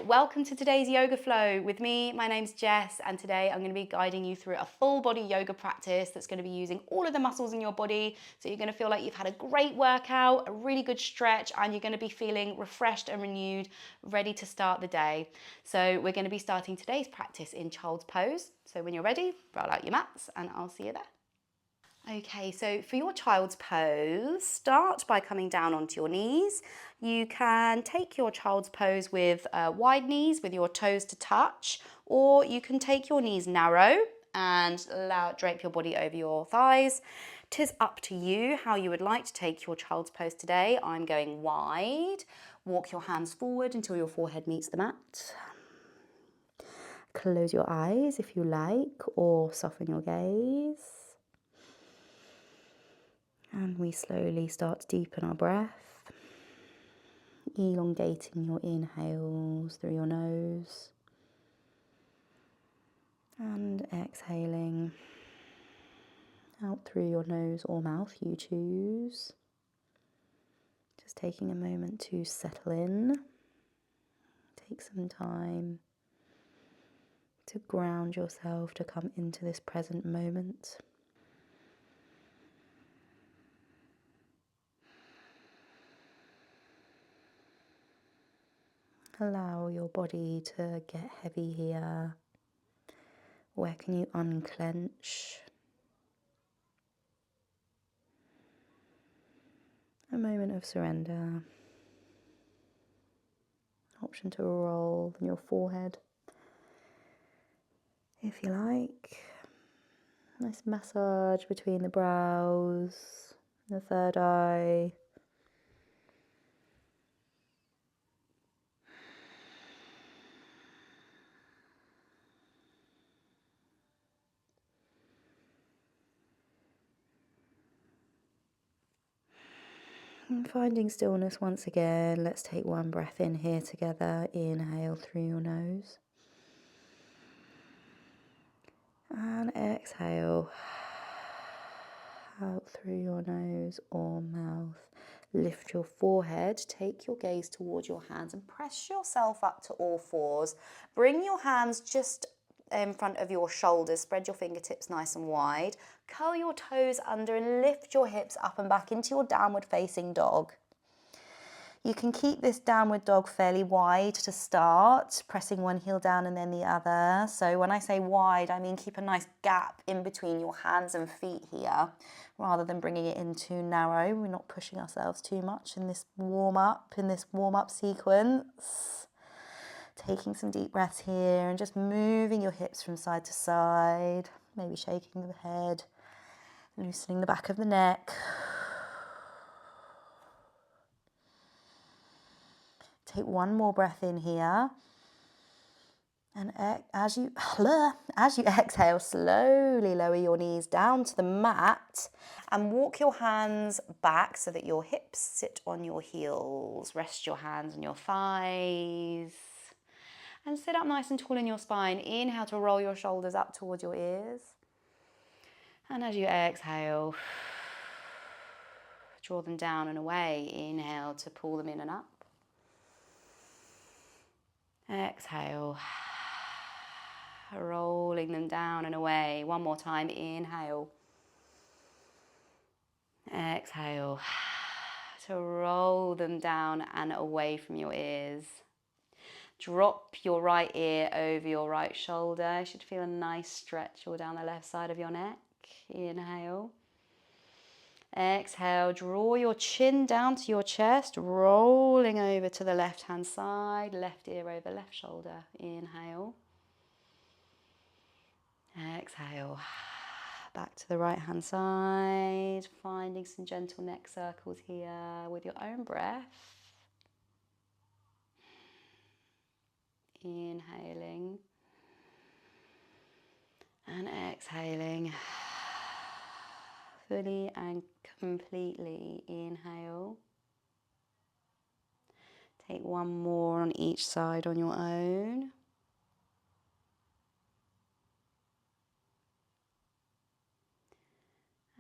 welcome to today's yoga flow with me. My name's Jess, and today I'm going to be guiding you through a full body yoga practice that's going to be using all of the muscles in your body. So you're going to feel like you've had a great workout, a really good stretch, and you're going to be feeling refreshed and renewed, ready to start the day. So we're going to be starting today's practice in child's pose. So when you're ready, roll out your mats and I'll see you there. Okay, so for your child's pose, start by coming down onto your knees. You can take your child's pose with wide knees with your toes to touch, or you can take your knees narrow and drape your body over your thighs. 'Tis up to you how you would like to take your child's pose today. I'm going wide. Walk your hands forward until your forehead meets the mat. Close your eyes if you like, or soften your gaze. And we slowly start to deepen our breath, elongating your inhales through your nose and exhaling out through your nose or mouth, you choose. Just taking a moment to settle in, take some time to ground yourself, to come into this present moment. Allow your body to get heavy here. Where can you unclench? A moment of surrender. Option to roll in your forehead, if you like. Nice massage between the brows, the third eye. And finding stillness once again. Let's take one breath in here together. Inhale through your nose. And exhale out through your nose or mouth. Lift your forehead, take your gaze towards your hands and press yourself up to all fours. Bring your hands just in front of your shoulders, spread your fingertips nice and wide. Curl your toes under and lift your hips up and back into your downward facing dog. You can keep this downward dog fairly wide to start, pressing one heel down and then the other. So when I say wide, I mean keep a nice gap in between your hands and feet here, rather than bringing it in too narrow. We're not pushing ourselves too much in this warm-up sequence. Taking some deep breaths here and just moving your hips from side to side, maybe shaking the head, loosening the back of the neck. Take one more breath in here, and as you exhale, slowly lower your knees down to the mat and walk your hands back so that your hips sit on your heels. Rest your hands on your thighs and sit up nice and tall in your spine. Inhale to roll your shoulders up towards your ears, and as you exhale, draw them down and away. Inhale to pull them in and up. Exhale, rolling them down and away. One more time, inhale. Exhale, to roll them down and away from your ears. Drop your right ear over your right shoulder. You should feel a nice stretch all down the left side of your neck. Inhale. Exhale, draw your chin down to your chest, rolling over to the left-hand side, left ear over left shoulder. Inhale. Exhale. Back to the right-hand side, finding some gentle neck circles here with your own breath. Inhaling and exhaling. Fully and completely inhale. Take one more on each side on your own.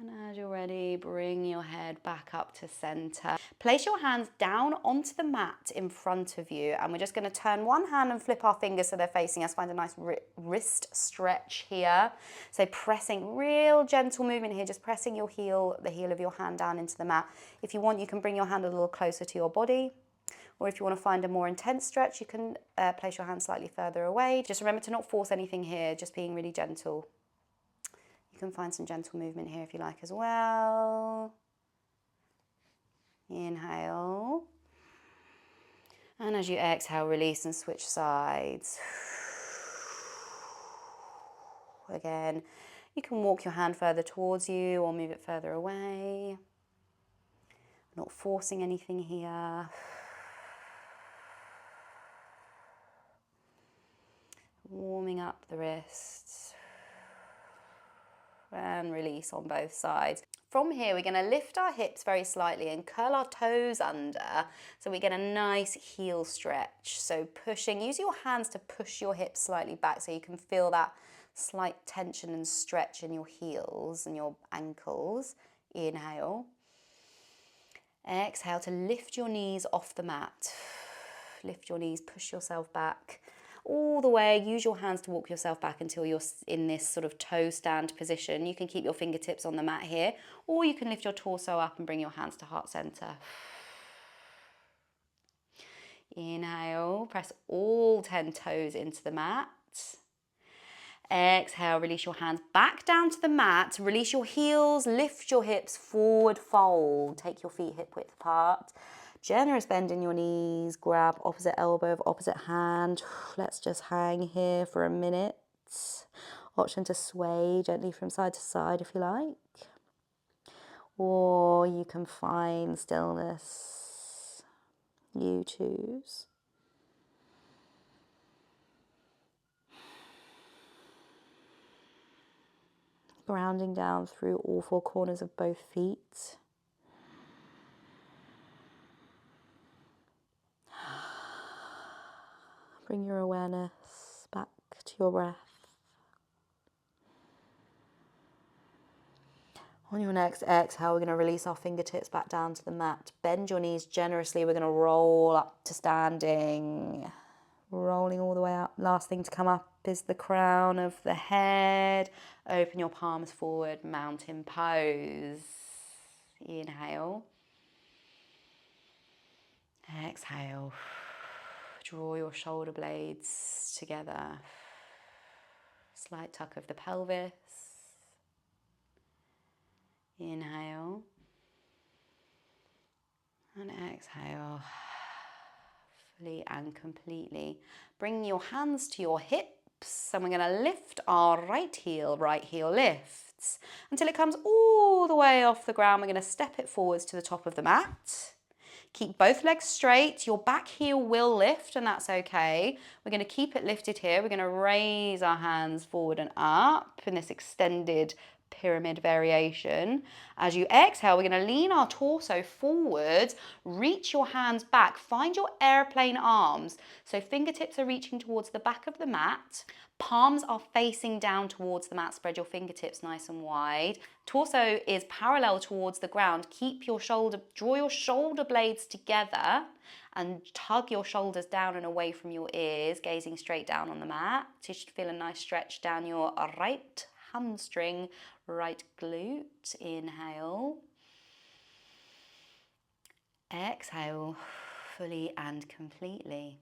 And as you're ready, bring your head back up to center. Place your hands down onto the mat in front of you, and we're just going to turn one hand and flip our fingers so they're facing us. Find a nice wrist stretch here. So pressing, real gentle movement here, just pressing your heel, the heel of your hand down into the mat. If you want, you can bring your hand a little closer to your body. Or if you want to find a more intense stretch, you can place your hand slightly further away. Just remember to not force anything here, just being really gentle. You can find some gentle movement here if you like as well. Inhale. And as you exhale, release and switch sides. Again, you can walk your hand further towards you or move it further away. Not forcing anything here. Warming up the wrists. And release on both sides. From here, we're going to lift our hips very slightly and curl our toes under so we get a nice heel stretch. So pushing, use your hands to push your hips slightly back so you can feel that slight tension and stretch in your heels and your ankles. Inhale. Exhale to lift your knees off the mat. Lift your knees, push yourself back. All the way, use your hands to walk yourself back until you're in this sort of toe stand position. You can keep your fingertips on the mat here, or you can lift your torso up and bring your hands to heart center. Inhale, press all 10 toes into the mat. Exhale, release your hands back down to the mat. Release your heels, lift your hips, forward fold. Take your feet hip width apart. Generous bend in your knees, grab opposite elbow of opposite hand. Let's just hang here for a minute. Option to sway gently from side to side if you like. Or you can find stillness. You choose. Grounding down through all four corners of both feet. Bring your awareness back to your breath. On your next exhale, we're going to release our fingertips back down to the mat. Bend your knees generously. We're going to roll up to standing. Rolling all the way up. Last thing to come up is the crown of the head. Open your palms forward, mountain pose. Inhale. Exhale. Draw your shoulder blades together. Slight tuck of the pelvis. Inhale. And exhale. Fully and completely. Bring your hands to your hips. And we're going to lift our right heel lifts. Until it comes all the way off the ground, we're going to step it forwards to the top of the mat. Keep both legs straight. Your back heel will lift, and that's okay. We're going to keep it lifted here. We're going to raise our hands forward and up in this extended pyramid variation. As you exhale, we're going to lean our torso forward, reach your hands back, find your airplane arms. So fingertips are reaching towards the back of the mat. Palms are facing down towards the mat. Spread your fingertips nice and wide. Torso is parallel towards the ground. Draw your shoulder blades together and tug your shoulders down and away from your ears, gazing straight down on the mat. You should feel a nice stretch down your right hamstring, right glute. Inhale. Exhale, fully and completely.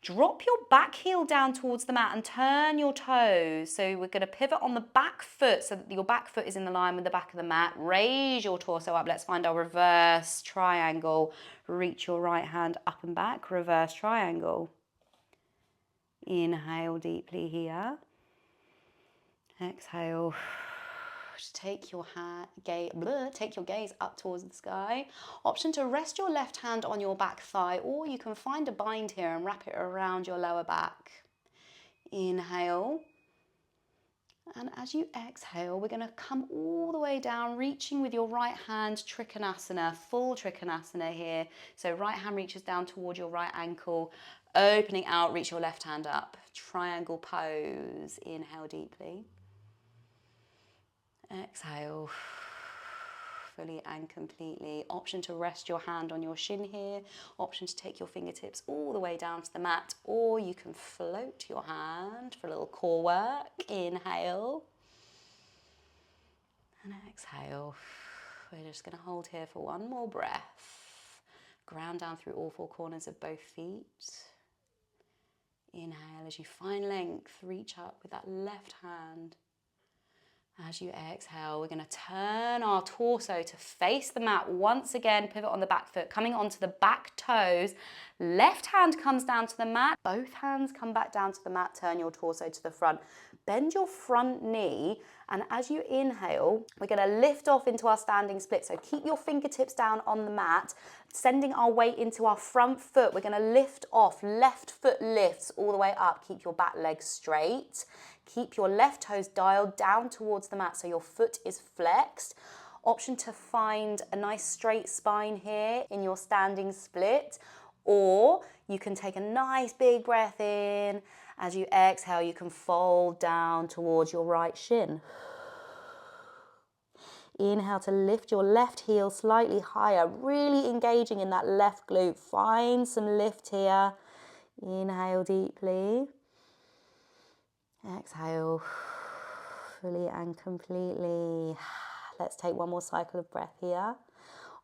Drop your back heel down towards the mat and turn your toes. So we're going to pivot on the back foot so that your back foot is in line with the back of the mat. Raise your torso up. Let's find our reverse triangle. Reach your right hand up and back. Reverse triangle. Inhale deeply here. Exhale. Take your gaze up towards the sky. Option to rest your left hand on your back thigh, or you can find a bind here and wrap it around your lower back. Inhale. And as you exhale, we're going to come all the way down, reaching with your right hand, Trikonasana, full Trikonasana here. So right hand reaches down toward your right ankle, opening out, reach your left hand up. Triangle pose. Inhale deeply. Exhale. fully and completely. Option to rest your hand on your shin here. Option to take your fingertips all the way down to the mat, or you can float your hand for a little core work. Inhale. And exhale. We're just going to hold here for one more breath. Ground down through all four corners of both feet. Inhale as you find length, reach up with that left hand. As you exhale, we're going to turn our torso to face the mat. Once again, pivot on the back foot, coming onto the back toes. Left hand comes down to the mat. Both hands come back down to the mat. Turn your torso to the front. Bend your front knee. And as you inhale, we're going to lift off into our standing split. So keep your fingertips down on the mat, sending our weight into our front foot. We're going to lift off. Left foot lifts all the way up. Keep your back leg straight. Keep your left toes dialed down towards the mat so your foot is flexed. Option to find a nice straight spine here in your standing split, or you can take a nice big breath in. As you exhale, you can fold down towards your right shin. Inhale to lift your left heel slightly higher, really engaging in that left glute. Find some lift here. Inhale deeply. Exhale fully and completely. Let's take one more cycle of breath here.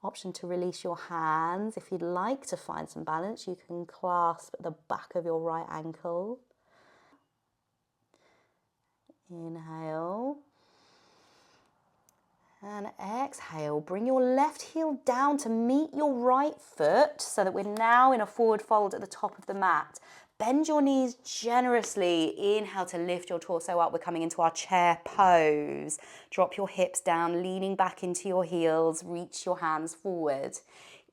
Option to release your hands. If you'd like to find some balance, you can clasp the back of your right ankle. Inhale. And exhale. Bring your left heel down to meet your right foot so that we're now in a forward fold at the top of the mat. Bend your knees generously. Inhale to lift your torso up. We're coming into our chair pose. Drop your hips down, leaning back into your heels. Reach your hands forward.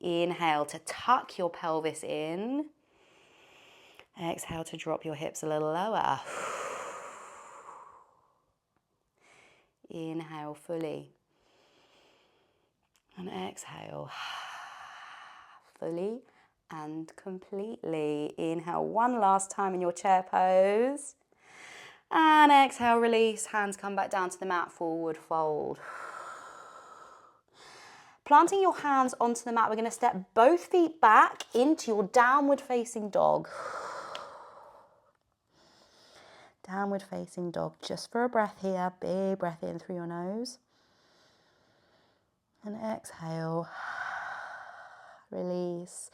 Inhale to tuck your pelvis in. Exhale to drop your hips a little lower. Inhale fully. And exhale fully and completely. Inhale one last time in your chair pose. And exhale, release. Hands come back down to the mat, forward fold. Planting your hands onto the mat, we're going to step both feet back into your downward facing dog. Downward facing dog. Just for a breath here. Big breath in through your nose. And exhale. Release.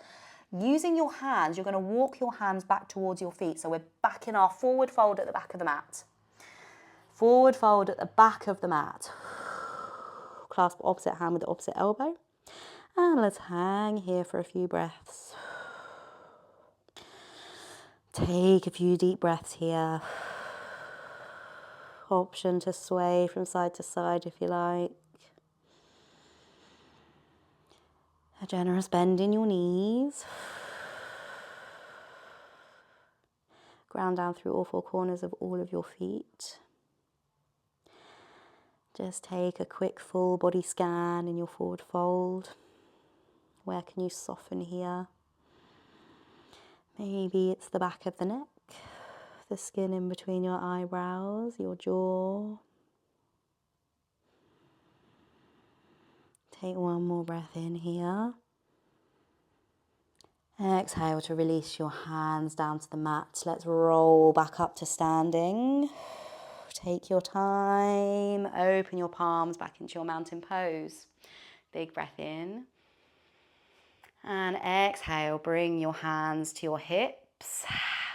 Using your hands, you're going to walk your hands back towards your feet. So we're back in our forward fold at the back of the mat. Forward fold at the back of the mat. Clasp opposite hand with the opposite elbow. And let's hang here for a few breaths. Take a few deep breaths here. Option to sway from side to side if you like. A generous bend in your knees. Ground down through all four corners of all of your feet. Just take a quick full body scan in your forward fold. Where can you soften here? Maybe it's the back of the neck, the skin in between your eyebrows, your jaw. Take one more breath in here. Exhale to release your hands down to the mat. Let's roll back up to standing. Take your time. Open your palms back into your mountain pose. Big breath in. And exhale, bring your hands to your hips.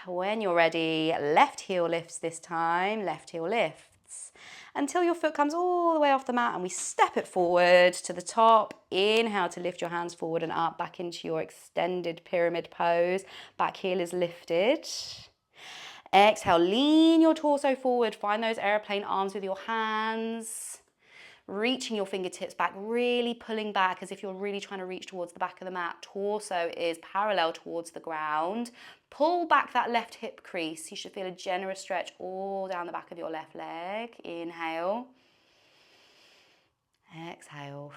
When you're ready, left heel lifts this time. Left heel lifts. Until your foot comes all the way off the mat and we step it forward to the top. Inhale to lift your hands forward and up, back into your extended pyramid pose. Back heel is lifted. Exhale, lean your torso forward. Find those airplane arms with your hands. Reaching your fingertips back, really pulling back as if you're really trying to reach towards the back of the mat. Torso is parallel towards the ground. Pull back that left hip crease. You should feel a generous stretch all down the back of your left leg. Inhale. Exhale.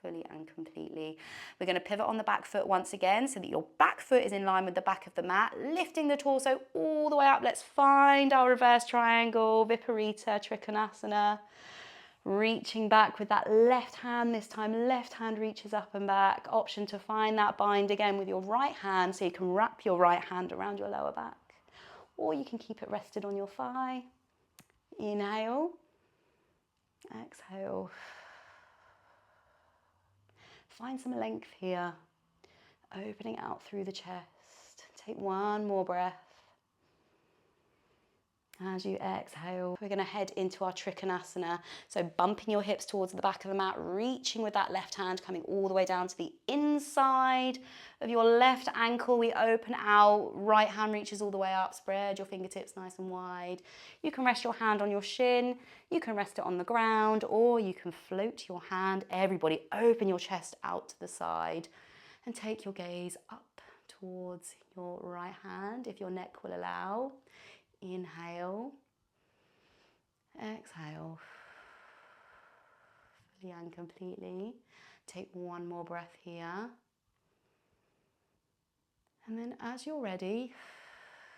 Fully and completely. We're going to pivot on the back foot once again so that your back foot is in line with the back of the mat, lifting the torso all the way up. Let's find our reverse triangle, Viparita, Trikonasana. Reaching back with that left hand, this time left hand reaches up and back. Option to find that bind again with your right hand, so you can wrap your right hand around your lower back. Or you can keep it rested on your thigh. Inhale. Exhale. Find some length here. Opening out through the chest. Take one more breath. As you exhale, we're going to head into our Trikonasana. So bumping your hips towards the back of the mat, reaching with that left hand, coming all the way down to the inside of your left ankle. We open out, right hand reaches all the way up, spread your fingertips nice and wide. You can rest your hand on your shin, you can rest it on the ground, or you can float your hand. Everybody open your chest out to the side and take your gaze up towards your right hand if your neck will allow. Inhale, exhale, fully and completely. Take one more breath here. And then as you're ready,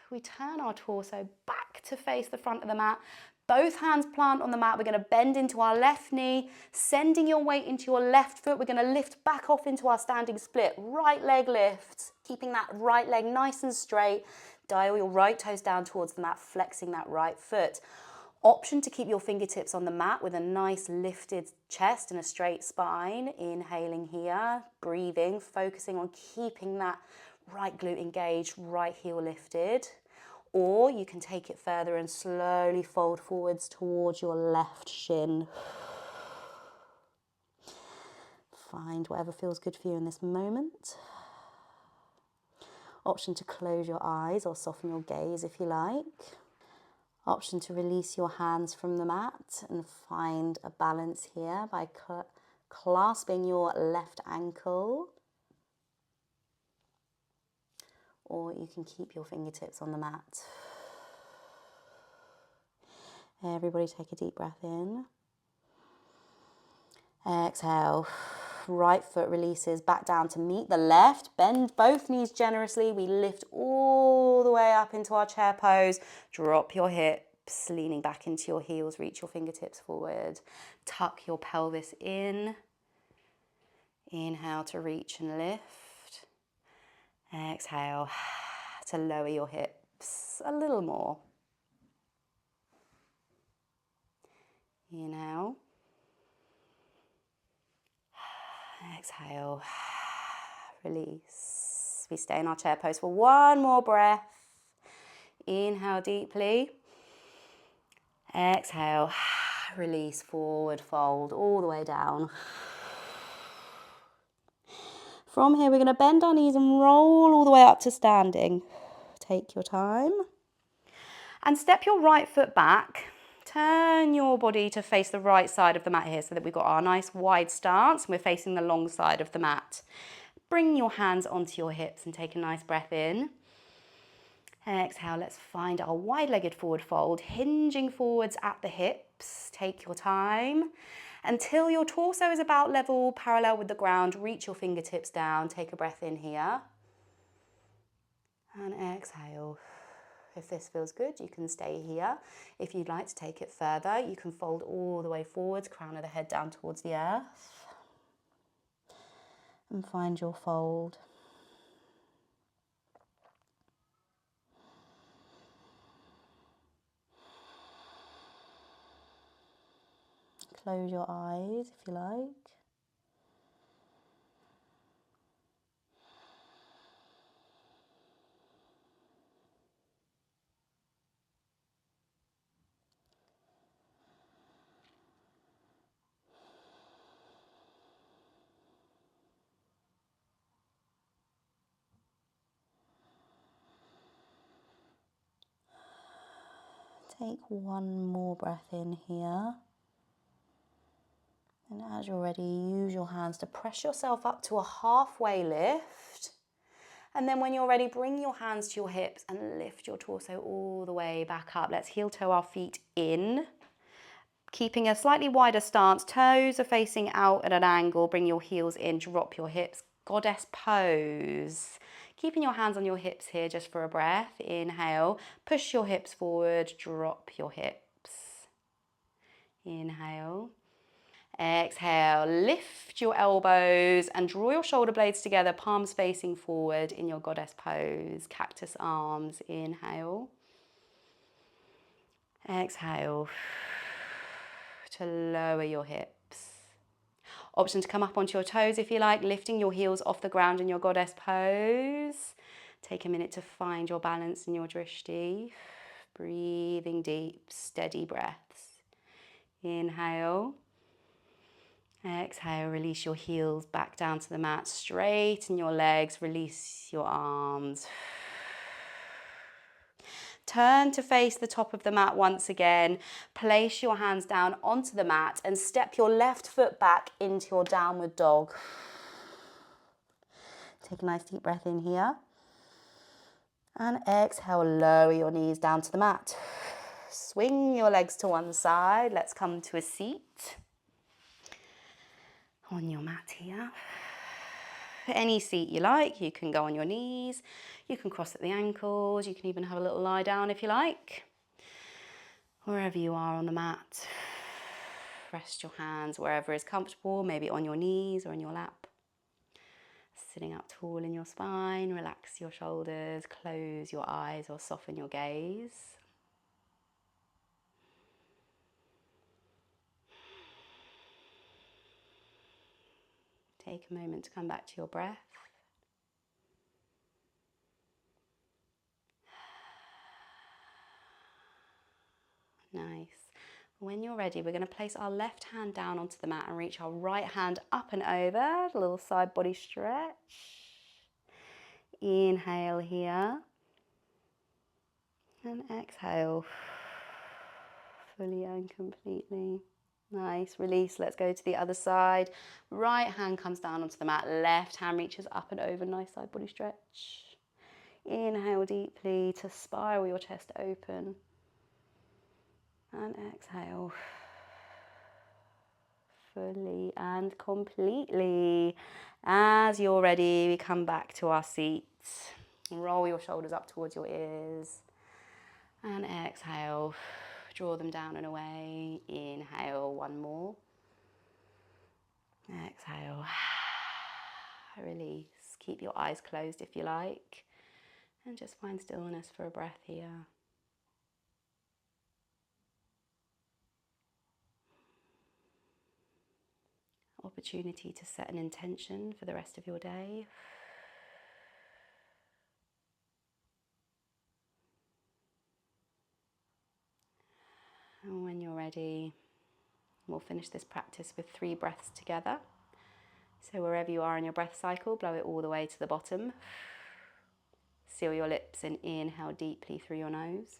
we turn our torso back to face the front of the mat. Both hands plant on the mat. We're going to bend into our left knee, sending your weight into your left foot. We're going to lift back off into our standing split. Right leg lifts, keeping that right leg nice and straight. Dial your right toes down towards the mat, flexing that right foot. Option to keep your fingertips on the mat with a nice lifted chest and a straight spine. Inhaling here, breathing, focusing on keeping that right glute engaged, right heel lifted. Or you can take it further and slowly fold forwards towards your left shin. Find whatever feels good for you in this moment. Option to close your eyes or soften your gaze if you like. Option to release your hands from the mat and find a balance here by clasping your left ankle. Or you can keep your fingertips on the mat. Everybody take a deep breath in. Exhale. Right foot releases back down to meet the left. Bend both knees generously. We lift all the way up into our chair pose. Drop your hips, leaning back into your heels. Reach your fingertips forward. Tuck your pelvis in. Inhale to reach and lift. Exhale to lower your hips a little more. Inhale. Exhale, release. We stay in our chair pose for one more breath. Inhale deeply. Exhale, release, forward fold all the way down. From here, we're going to bend our knees and roll all the way up to standing. Take your time. And step your right foot back. Turn your body to face the right side of the mat here so that we've got our nice wide stance and we're facing the long side of the mat. Bring your hands onto your hips and take a nice breath in. Exhale, let's find our wide-legged forward fold, hinging forwards at the hips. Take your time until your torso is about level, parallel with the ground. Reach your fingertips down, take a breath in here. And exhale. If this feels good, you can stay here. If you'd like to take it further, you can fold all the way forwards, crown of the head down towards the earth. And find your fold. Close your eyes if you like. Take one more breath in here. And as you're ready, use your hands to press yourself up to a halfway lift. And then when you're ready, bring your hands to your hips and lift your torso all the way back up. Let's heel toe our feet in. Keeping a slightly wider stance, toes are facing out at an angle. Bring your heels in, drop your hips. Goddess pose. Keeping your hands on your hips here just for a breath. Inhale, push your hips forward, drop your hips. Inhale. Exhale, lift your elbows and draw your shoulder blades together, palms facing forward in your goddess pose. Cactus arms, inhale. Exhale to lower your hips. Option to come up onto your toes if you like, lifting your heels off the ground in your goddess pose. Take a minute to find your balance in your drishti. Breathing deep, steady breaths. Inhale. Exhale, release your heels back down to the mat, straighten your legs, release your arms. Turn to face the top of the mat once again. Place your hands down onto the mat and step your left foot back into your downward dog. Take a nice deep breath in here. And exhale, lower your knees down to the mat. Swing your legs to one side. Let's come to a seat on your mat here. Any seat you like, you can go on your knees, you can cross at the ankles, you can even have a little lie down if you like. Wherever you are on the mat, rest your hands wherever is comfortable, maybe on your knees or in your lap. Sitting up tall in your spine, relax your shoulders, close your eyes or soften your gaze. Take a moment to come back to your breath. Nice. When you're ready, we're going to place our left hand down onto the mat and reach our right hand up and over. A little side body stretch. Inhale here. And exhale. Fully and completely. Nice. Release. Let's go to the other side. Right hand comes down onto the mat. Left hand reaches up and over. Nice side body stretch. Inhale deeply to spiral your chest open. And exhale. Fully and completely. As you're ready, we come back to our seats. Roll your shoulders up towards your ears. And exhale. Draw them down and away. Inhale, one more. Exhale. Release. Keep your eyes closed if you like. And just find stillness for a breath here. Opportunity to set an intention for the rest of your day. And when you're ready, we'll finish this practice with 3 breaths together. So wherever you are in your breath cycle, blow it all the way to the bottom. Seal your lips and inhale deeply through your nose.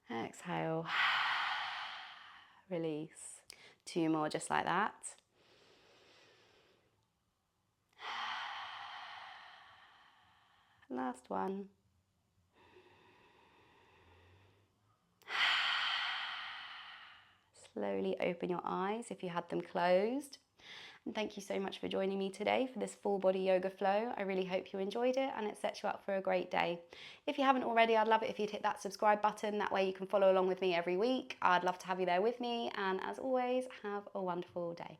Exhale. Release. 2 more just like that. Last one. Slowly open your eyes if you had them closed. And thank you so much for joining me today for this full body yoga flow. I really hope you enjoyed it and it sets you up for a great day. If you haven't already, I'd love it if you'd hit that subscribe button. That way you can follow along with me every week. I'd love to have you there with me. And as always, have a wonderful day.